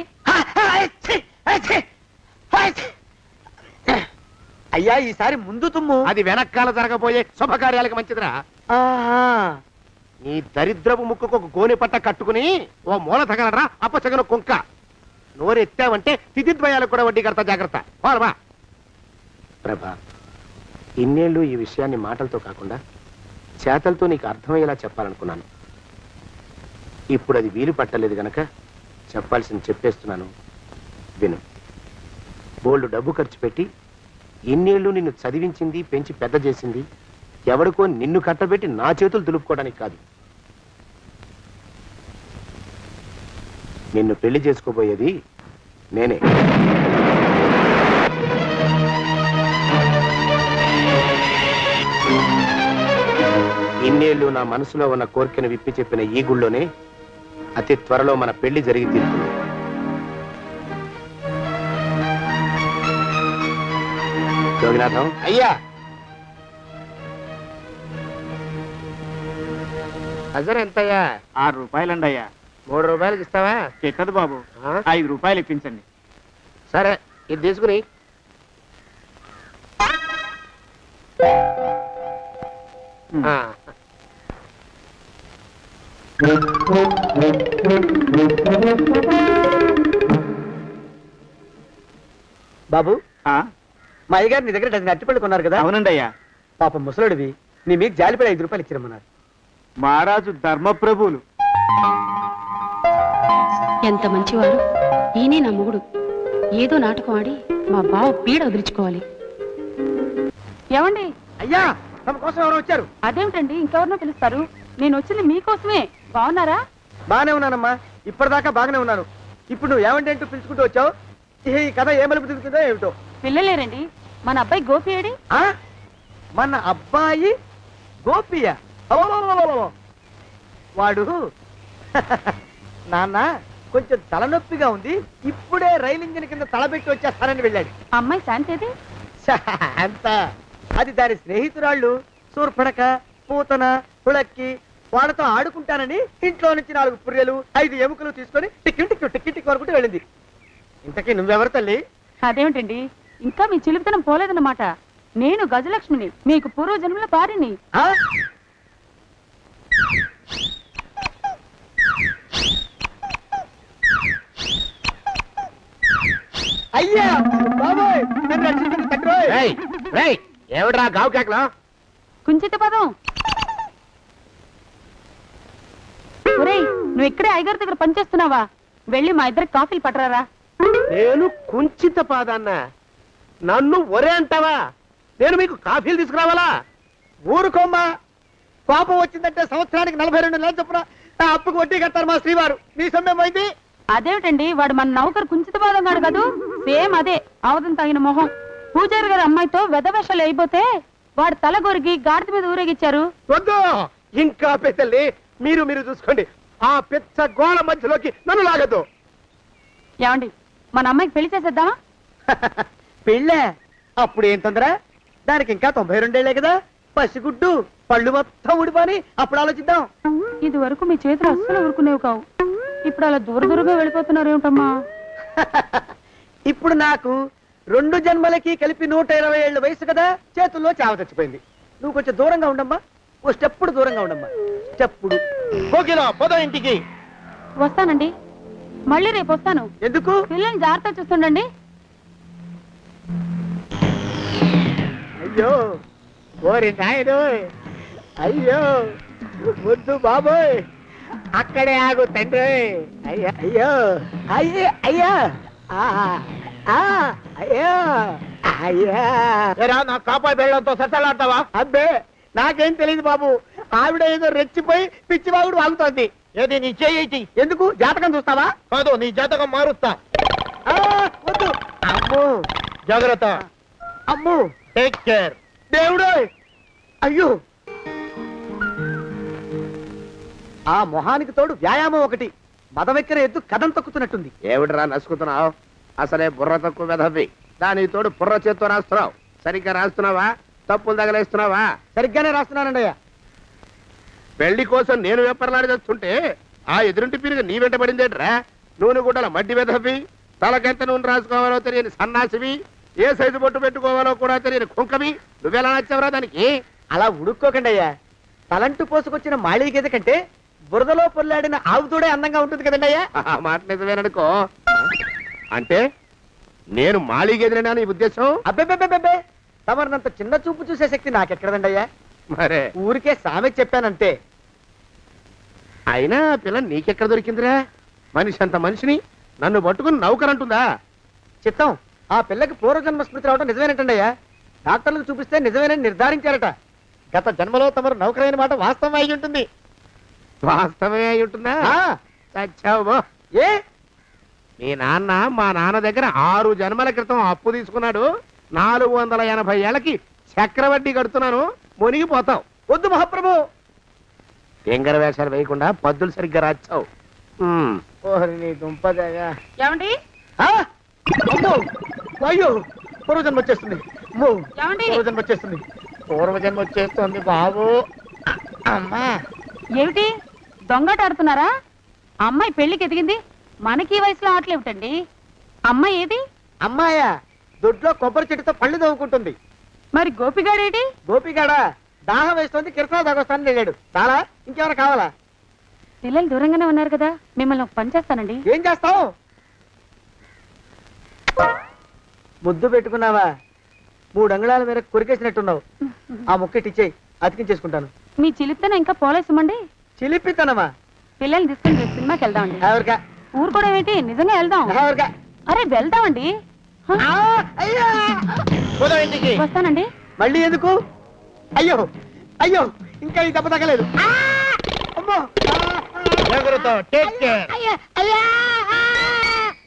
అయ్యా, ఈసారి ముందు తుమ్ము. అది వెనకాల జరగబోయే శుభకార్యాలకు మంచిదిరా. నీ దరిద్రపు ముక్కుకు ఒక గోనె పట్ట కట్టుకుని ఓ మూల తగలరా అప్పచగన కుంక. నోరెత్తావంటే తిథిద్వయాలకు కూడా వడ్డీ కడతా. జాగ్రత్త. పోరమా. ప్రభా, ఇన్నేళ్ళు ఈ విషయాన్ని మాటలతో కాకుండా చేతలతో నీకు అర్థమయ్యేలా చెప్పాలనుకున్నాను. ఇప్పుడు అది వీలు పట్టలేదు గనక చెప్పాల్సింది చెప్పేస్తున్నాను, విను. బోల్డ్ డబ్బు ఖర్చు పెట్టి ఇన్నేళ్లు నిన్ను చదివించింది, పెంచి పెద్ద చేసింది ఎవడికో నిన్ను కట్టబెట్టి నా చేతులు దులుపుకోవడానికి కాదు. నిన్ను పెళ్లి చేసుకోబోయేది నేనే. ఇన్నేళ్లు నా మనసులో ఉన్న కోరికను విప్పి చెప్పిన ఈ గుళ్ళోనే అతి త్వరలో మన పెళ్లి జరిగి తీరుతుంది. జోగినాథం అయ్యా, హజర్ ఎంతయ్యా? 6 రూపాయలండి అయ్యా. 3 రూపాయలకి ఇస్తావా? చెక్కదు బాబు, 5 రూపాయలు ఇప్పించండి. సరే, ఇది తీసుకుని. బాబు, మా అయ్యగారు నీ దగ్గర డజన్ అరటిపళ్ళు కొన్నారు కదా? అవునండి అయ్యా. పాపం ముసలుడివి, నీ మీకు జాలిపడి 5 రూపాయలు ఇచ్చిరమ్మన్నారు. మహారాజు ధర్మప్రభువులు. ఎంత మంచివారు. ఈయనే నా మొగుడు. ఏదో నాటకం ఆడి మా బావ పీడ వదిలించుకోవాలి. ఏమండి? అయ్యా, తమ కోసం ఎవరు వచ్చారు? అదేమిటండి, ఇంకెవరినో పిలుస్తారు? నేను వచ్చింది మీకోసమే. బాగున్నారా? బాగానే ఉన్నానమ్మా, ఇప్పటిదాకా బాగానే ఉన్నాను. ఇప్పుడు నువ్వు ఏమంటే అంటూ పిలుచుకుంటూ వచ్చావు. ఈ కథ ఏ మలుపు తిరుగుతుందో ఏమిటో. పిల్లలేరండి. మన అబ్బాయి గోపి ఏడి? మన అబ్బాయి గోపియ? వాడు నాన్న కొంచెం తలనొప్పిగా ఉంది, ఇప్పుడే రైలు ఇంజిన్ కింద తలబెట్టి వచ్చేస్తానని వెళ్ళాడు. అమ్మాయి శాంతేది? అంత అది దాని స్నేహితురాళ్ళు సూర్పడక, పూతన, పుళక్కి వాళ్ళతో ఆడుకుంటానని ఇంట్లో నుంచి 4 పుర్రెలు 5 ఎముకలు తీసుకొని టిక్కి టిక్కి టిక్కి టిక్కి వరకు వెళ్ళింది. ఇంతకీ నువ్వెవరు తల్లి? అదేమిటండి, ఇంకా మీ చిలుపుతనం పోలేదన్నమాట. నేను గజలక్ష్మిని, మీకు పూర్వజన్మల పారిని. అయ్యా బాబోయ్, నన్ను రక్షించండి తండ్రోయ్. ఏమిట్రా గావు కేకలో? కుంచిత పదం. ఒరేయ్, నువ్వు ఇక్కడే అయ్యగారి దగ్గర పనిచేస్తున్నావా? వెళ్ళి మా ఇద్దరికి కాఫీలు పట్టరారా. నేను కుంచిత పాదాన్న, నన్ను ఒరే అంటావా? నేను మీకు కాఫీలు తీసుకురావాలా? ఊరుకోమ్మా, కోపం వచ్చిందంటే సంవత్సరానికి 42 నెలలు చొప్పున అప్పుకు వడ్డీ కట్టారు మా శ్రీవారు. నీ సొమ్మేం పోయింది? అదేమిటండి, వాడు మన నౌకరు కుంచిత పాదం కాడు కదూ. సేమ్ అదే, అవధం తగిన మొహం. పూజారి గారి అమ్మాయితో వెధవేషాలు అయిపోతే వాడు తల గొరిగి గాడిద మీద ఊరేగిచ్చారు. వద్దు, ఇంకా పెద్దల్ని మీరు చూసుకోండి. ఆ పెద్ద గోళ మధ్యలోకి నన్ను లాగద్దు. ఏమండి, మన అమ్మాయికి పెళ్లి చేసేద్దామా? పెళ్ళే? అప్పుడు ఏం తొందర? దానికి ఇంకా 92 ఏళ్లే కదా. పసిగుడ్డు పళ్ళు మొత్తం ఊడిపోని అప్పుడు ఆలోచిద్దాం. ఇది వరకు మీ చేతులు అస్సలు ఊరుకునేవి కావు. ఇప్పుడు అలా దూరంగా వెళ్ళిపోతున్నారు ఏమిటమ్మా? ఇప్పుడు నాకు 2 జన్మలకి కలిపి 120 ఏళ్ళ వయసు కదా, చేతుల్లో చావ చచ్చిపోయింది. నువ్వు కొంచెం దూరంగా ఉండమ్మా, ఓ స్టెప్పుడు దూరంగా ఉండమ్మా. స్టెప్పుడు పోదా ఇంటికి. వస్తానండి, మళ్ళీ రేపు వస్తాను. ఎందుకు? పిల్లల్ని జాగ్రత్త చూస్తుండండి. అయ్యో ఓరి నాయను, అయ్యో వద్దు బాబోయ్, అక్కడే ఆగు తండ్రి. అయ్యా అయ్యో అయ్యో అయ్యా అయ్యో అయ్యా. నా కాపాయి బెళ్ళంతో సత్తలాడతావా? అబ్బే, నాకేం తెలియదు బాబు. ఆవిడ ఏదో రెచ్చిపోయి పిచ్చివాగుడు వాగుతోంది. ఏది నీ చేయి? ఎందుకు? జాతకం చూస్తావా? కాదు, నీ జాతకం మారుస్తా. వద్దు. అమ్మో, జాగ్రత్త. అమ్మో, టేక్ కేర్. దేవుడు. అయ్యో, ఆ మొహానికి తోడు వ్యాయామం ఒకటి. మదవెక్కిన ఎద్దు కథం తొక్కుతున్నట్టుంది. ఏమిటిరా నసుకుతున్నావు? అసలే బుర్ర తక్కువ వెధవి. దాని తోడు బుర్ర చేత్తో రాస్తున్నావు. సరిగ్గా రాస్తున్నావా? తప్పులు తగలేస్తున్నావా? సరిగ్గానే రాస్తున్నానండి అయ్యా. పెళ్లి కోసం నేను వెప్పర్లాడి చేస్తుంటే ఆ ఎదురింటి పీరుగా నీ వెంట పడిందేట్రా? నూనె గుడ్డల మడ్డి వెధవి, తలకెంత నూనె రాసుకోవాలో తెలియని సన్నాసివి, ఏ సైజు బొట్టు పెట్టుకోవాలో కూడా తెలియని కుంకవి. నువ్వెలా నచ్చావురా దానికి? అలా ఉడుక్కోకండి అయ్యా. తలంటు పోసుకొచ్చిన మాళీ గేదె కంటే బురదలో పొల్లాడిన ఆవుతోడే అందంగా ఉంటుంది కదండి అయ్యా. ఆ మాట నిజమేననుకో. అంటే నేను మాళీగేదినా నీ ఉద్దేశం? అబ్బెబ్బెబ్బెబ్బే, తమరినంత చిన్న చూపు చూసే శక్తి నాకెక్కడదండి అయ్యా. మరే ఊరికే సామె చెప్పానంతే. అయినా పిల్ల నీకెక్కడ దొరికిందిరా? మనిషి అంత మనిషిని నన్ను పట్టుకుని నౌకరంటుందా? చిత్తం, ఆ పిల్లకి పూర్వజన్మ స్మృతి రావడం నిజమేనటండి అయ్యా. డాక్టర్లకు చూపిస్తే నిజమేనని నిర్ధారించారట. గత జన్మలో తమరు నౌకరైన మాట వాస్తవం అయి ఉంటుంది. వాస్తవమే అయి ఉంటుందా? చచ్చావు. ఏ మీ నాన్న మా నాన్న దగ్గర 6 జన్మల క్రితం అప్పు తీసుకున్నాడు. 480 ఏళ్ళకి చక్రవడ్డీ కడుతున్నాను. మునిగిపోతావు. వద్దు మహాప్రభు. ఎంగర వేషాలు వేయకుండా పద్దులు సరిగ్గా రాచావు. ఓహరి నీ దుంపదగా. ఏమండి అయ్యో, పూర్వజన్మ వచ్చేస్తుంది. ఏమండి? పూర్వజన్మ వచ్చేస్తుంది. పూర్వజన్మ వచ్చేస్తుంది బాబు. అమ్మా, ఏమిటి దొంగట ఆడుతున్నారా? అమ్మాయి పెళ్లికి ఎదిగింది, మనకి ఈ వయసులో ఆటలేమిటండి? అమ్మాయి ఏది? అమ్మాయా? దొడ్లో కొబ్బరి చెట్టుతో పళ్ళు తవ్వుకుంటుంది. మరి గోపిగాడేటి? గోపిగాడా దాహం వేస్తుంది, కిరసా దాగొస్తానని వెళ్ళాడు. చాలా ఇంకేమైనా కావాలా? పిల్లలు దూరంగానే ఉన్నారు కదా, మిమ్మల్ని ఒక పని చేస్తానండి. ఏం చేస్తావు? ముద్దు పెట్టుకున్నావా? 3 అంగుళాల మేర కొరికేసినట్టున్నావు. ఆ ముక్కటిచ్చేయి, అతికించేసుకుంటాను. మీ చిలిపితేనే ఇంకా పోలేసమండి. చిలిపితనమా? పిల్లల్ని తీసుకుని రేపు సినిమాకి వెళ్దామండి. ఎవరికా? ఊరు కూడా ఏంటి, నిజంగా వెళ్దాం. ఎవరికా? అరే వెళ్దామండి. వస్తానండి. మళ్ళీ ఎందుకు? అయ్యో అయ్యో, ఇంకా ఈ దెబ్బ తగ్గలేదు.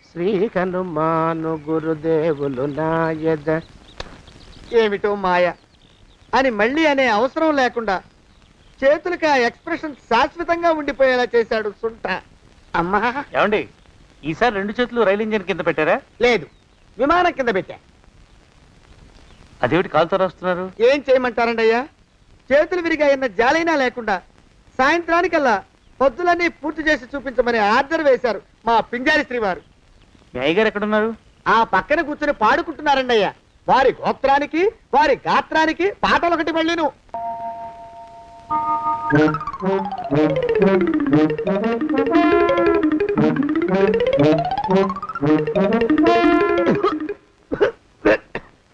శ్రీ హనుమాను గురుదేవులు నాయద. ఏమిటో మాయ అని మళ్ళీ అనే అవసరం లేకుండా చేతులకి ఆ ఎక్స్ప్రెషన్ శాశ్వతంగా ఉండిపోయేలా చేశాడు సుంట. అమ్మా, ఏమండి ఈసారి 2 చేతులు రైలు ఇంజిన్ కింద పెట్టారా? లేదు, విమానం కింద పెట్టా. అదేమిటి కాలుతో రాస్తున్నారు? ఏం చేయమంటారండి అయ్యా? చేతులు విరిగాయన్న జాలైనా లేకుండా సాయంత్రానికల్లా పొద్దులన్నీ పూర్తి చేసి చూపించమని ఆర్డర్ వేశారు మా పింజారి శ్రీ వారు. మీ అయ్యగారు ఎక్కడున్నారు? ఆ పక్కన కూర్చొని పాడుకుంటున్నారండి అయ్యా. వారి గోత్రానికి వారి గాత్రానికి పాటలు ఒకటి మళ్ళీను.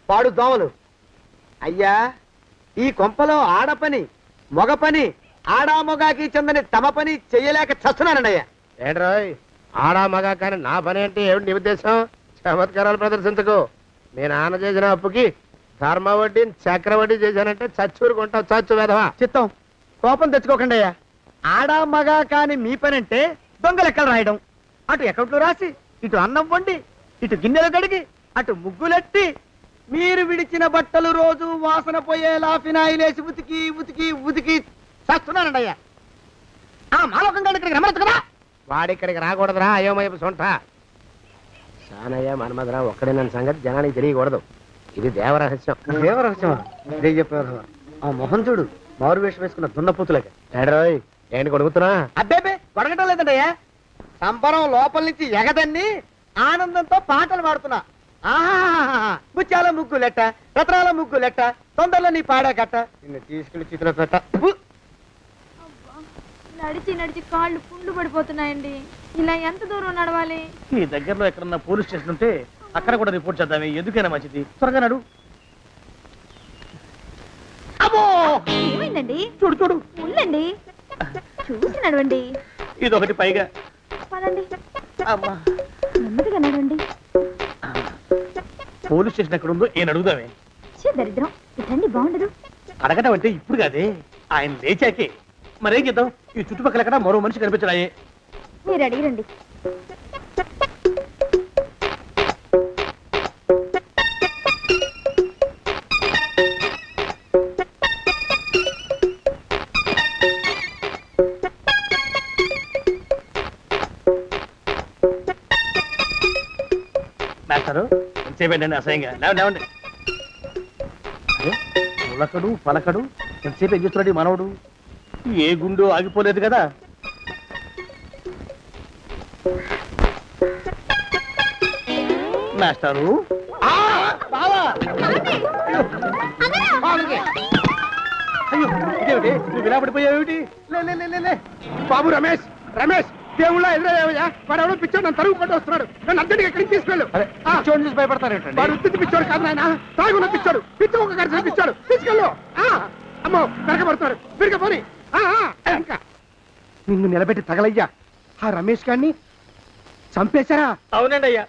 పాడు దోమలు. అయ్యా, ఈ కొంపలో ఆడపని మొగ పని ఆడా మొగాకి చెందని తమ పని చెయ్యలేక చస్తున్నానండి అయ్యా. ఏంట్రాయ్, ఆడా మగా కానీ నా పని అంటే ఏమిటి నీ ఉద్దేశం? చమత్కారాలు ప్రదర్శించకు. మీ నాన్న చేసిన అప్పుకి ధర్మ వడ్డీ చక్రవడ్డీ చేశానంటే చచ్చూరుకుంటావు. చచ్చు వెధవా. చిత్తం, కోపం తెచ్చుకోకండి అయ్యా. ఆడా మగా కాని మీ పని అంటే దొంగ లెక్కలు రాయడం. అటు అకౌంట్లో రాసి, ఇటు అన్నం వండి, ఇటు గిన్నెలు కడిగి, అటు ముగ్గులెట్టి, మీరు విడిచిన బట్టలు రోజు వాసన పోయేలా ఫినాయిలేసి ఉతికి ఉతికి ఉతికి చేస్తున్నానండి అయ్యా. ఆ మాలోకం గారి ఇక్కడికి రమ్మచ్చు కదా. వాడిక్కడికి రాకూడదురా అయోమయపు సొంట. సానయ్య మన్మధరా ఒక్కడే నన్ను సంగతి జనానికి తెలియకూడదు. ఇది దేవరహస్యం. దేవరహస్యమా? చెప్పారు. ఆ మొహం చూడు, మారు వేషం వేసుకున్న దున్నపోతులేక. ఏడ్రోయ్, ఏంటి కొడుకుతున్నా? అబ్బేబే కొడగటం లేదండి అయ్యా. సంబరం లోపల నుంచి ఎగదన్ని ఆనందంతో పాటలు పాడుతున్నా. ఆహా, ముత్యాల ముగ్గులెట్ట, రత్నాల ముగ్గులెట్ట, తొందరలో నీ పాడా కట్ట, నిన్ను తీసుకెళ్లి చిత్ర పెట్ట. నడిచి నడిచి కాళ్ళు పుండ్లు పడిపోతున్నాయండి. ఇలా ఎంత దూరం నడవాలి? ఈ దగ్గరలో ఎక్కడన్నా పోలీస్ స్టేషన్ ఉంటే అక్కడ కూడా రిపోర్ట్ చేద్దామే. ఎందుకైనా మంచిది. త్వరగా నడు. ఏమైందండి? చూడు చూడు, ఉండండి, చూసి నడవండి. ఇదొకటి పైగా. పదండి, నెమ్మదిగా నడవండి. పోలీస్ స్టేషన్ ఎక్కడ ఉందో ఏం అడుగుదామే. దరిద్రం, ఇటండి బాగుండదు. అడగటం అంటే ఇప్పుడు కాదే, ఆయన లేచాకే. మరేం చేద్దాం? ఈ చుట్టుపక్కల ఎక్కడ మరో మనిషి కనిపించడాయే. మీరు అడిగిరండి. మాస్టారు ఎంతసేపండి అసహ్యంగా? లేవండి. అదే పులకడు పలకడు ఎంతసేపు ఏం చేస్తున్నాడు మనవడు? ఏ గుండు ఆగిపోలేదు కదా. మాస్టారు అయ్యో, ఇదేమిటి నువ్వు ఇలా పడిపోయావేమిటి? లే. బాబు రమేష్, రమేష్ దేవుళ్ళ ఎదురయ్యా. వాడు ఎవడో పిచ్చోడు నన్ను తరుగు పట్టు వస్తున్నాడు. నన్ను అద్దెకి ఎక్కడికి తీసుకెళ్ళు. పిచ్చోడు చూసి భయపడతారేంటండి? వాడు ఉత్తి పిచ్చోడు కాదు నాయన, తాగున్న పిచ్చోడు. పిచ్చి ఒక గడిచిన పిచ్చోడు. తీసుకెళ్ళు. అమ్మో వెనకబడుతున్నాడు. విరిగా పోని. ఇంకా నిన్ను నిలబెట్టి తగలయ్యా ఆ రమేష్ గారిని చంపేశారా? అవునండి అయ్యా,